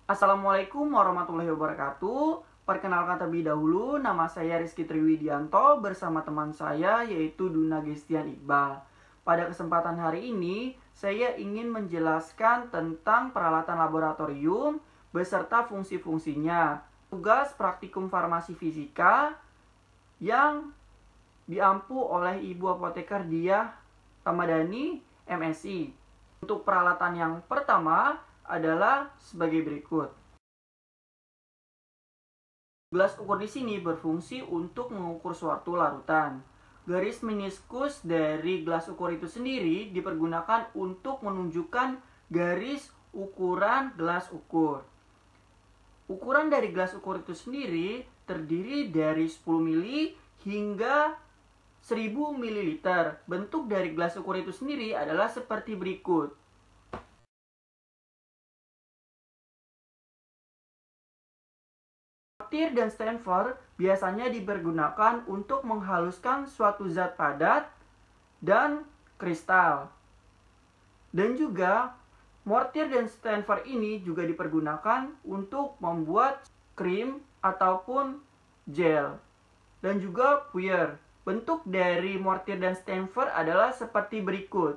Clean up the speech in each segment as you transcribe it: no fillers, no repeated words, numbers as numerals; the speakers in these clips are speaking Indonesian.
Assalamualaikum warahmatullahi wabarakatuh. Perkenalkan terlebih dahulu, nama saya Rizky Triwidianto bersama teman saya yaitu Duna Gestian Iqbal. Pada kesempatan hari ini, saya ingin menjelaskan tentang peralatan laboratorium beserta fungsi-fungsinya. Tugas praktikum farmasi fisika yang diampu oleh Ibu Apoteker Diah Ramadhani, MSI. Untuk peralatan yang pertama adalah sebagai berikut. Gelas ukur di sini berfungsi untuk mengukur suatu larutan. Garis meniskus dari gelas ukur itu sendiri dipergunakan untuk menunjukkan garis ukuran gelas ukur. Ukuran dari gelas ukur itu sendiri terdiri dari 10 mili hingga 1000 ml. Bentuk dari gelas ukur itu sendiri adalah seperti berikut. Mortir dan stanford biasanya dipergunakan untuk menghaluskan suatu zat padat dan kristal. Dan juga mortir dan stanford ini juga dipergunakan untuk membuat krim ataupun gel. Dan juga puyer. Bentuk dari mortir dan stanford adalah seperti berikut.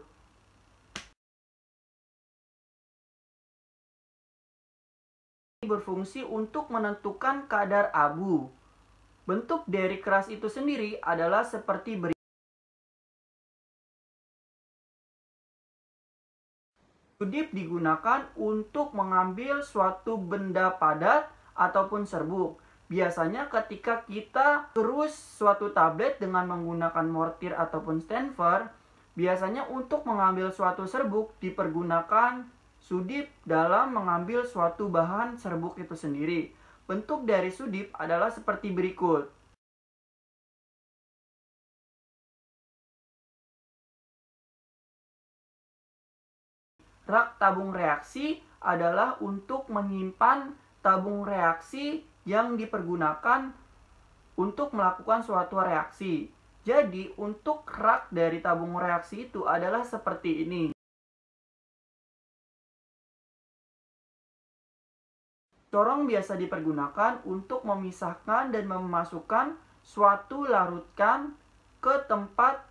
Berfungsi untuk menentukan kadar abu. Bentuk dari keras itu sendiri adalah seperti berikut. Sudip digunakan untuk mengambil suatu benda padat ataupun serbuk. Biasanya ketika kita terus suatu tablet dengan menggunakan mortir ataupun stanford, biasanya untuk mengambil suatu serbuk dipergunakan sudip dalam mengambil suatu bahan serbuk itu sendiri. Bentuk dari sudip adalah seperti berikut. Rak tabung reaksi adalah untuk menyimpan tabung reaksi yang dipergunakan untuk melakukan suatu reaksi. Jadi, untuk rak dari tabung reaksi itu adalah seperti ini. Corong biasa dipergunakan untuk memisahkan dan memasukkan suatu larutan ke tempat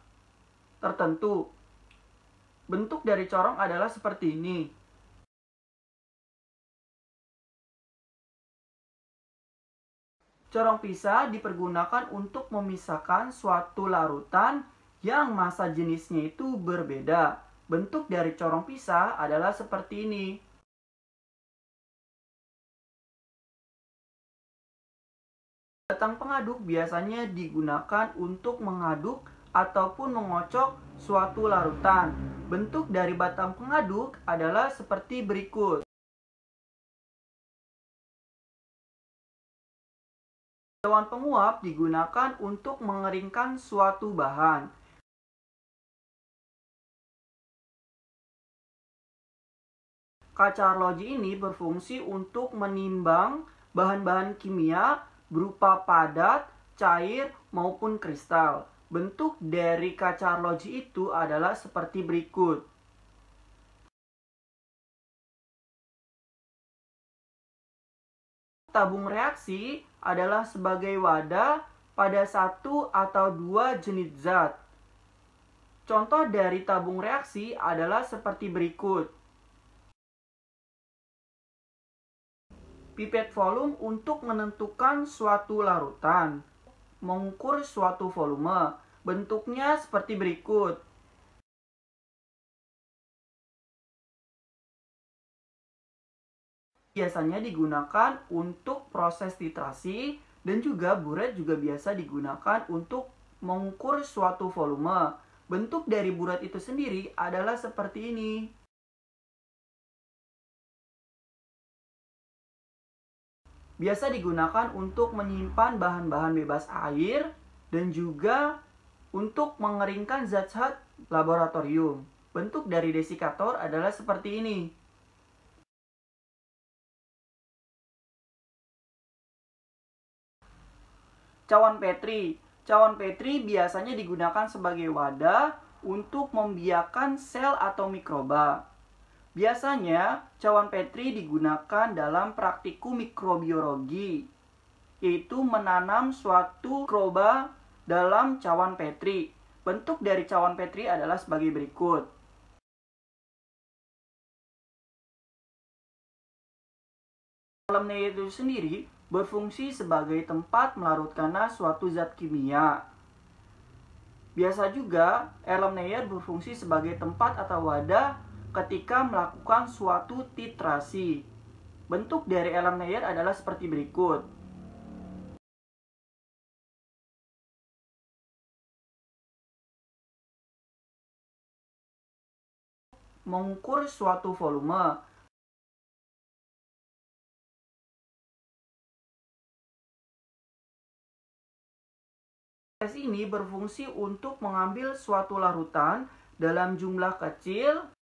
tertentu. Bentuk dari corong adalah seperti ini. Corong pisah dipergunakan untuk memisahkan suatu larutan yang massa jenisnya itu berbeda. Bentuk dari corong pisah adalah seperti ini. Batang pengaduk biasanya digunakan untuk mengaduk ataupun mengocok suatu larutan. Bentuk dari batang pengaduk adalah seperti berikut. Dewan penguap digunakan untuk mengeringkan suatu bahan. Kaca arloji ini berfungsi untuk menimbang bahan-bahan kimia berupa padat, cair, maupun kristal. Bentuk dari kaca arloji itu adalah seperti berikut. Tabung reaksi adalah sebagai wadah pada satu atau dua jenis zat. Contoh dari tabung reaksi adalah seperti berikut. Pipet volume untuk menentukan suatu larutan. Mengukur suatu volume. Bentuknya seperti berikut. Biasanya digunakan untuk proses titrasi dan juga buret juga biasa digunakan untuk mengukur suatu volume. Bentuk dari buret itu sendiri adalah seperti ini. Biasa digunakan untuk menyimpan bahan-bahan bebas air dan juga untuk mengeringkan zat-zat laboratorium. Bentuk dari desikator adalah seperti ini. Cawan Petri. Cawan Petri biasanya digunakan sebagai wadah untuk membiarkan sel atau mikroba. Biasanya, cawan Petri digunakan dalam praktikum mikrobiologi, yaitu menanam suatu mikroba dalam cawan Petri. Bentuk dari cawan Petri adalah sebagai berikut. Alam layer itu sendiri berfungsi sebagai tempat melarutkannya suatu zat kimia. Biasa juga, airless layer berfungsi sebagai tempat atau wadah ketika melakukan suatu titrasi. Bentuk dari airless layer adalah seperti berikut. Mengukur suatu volume. Tes ini berfungsi untuk mengambil suatu larutan dalam jumlah kecil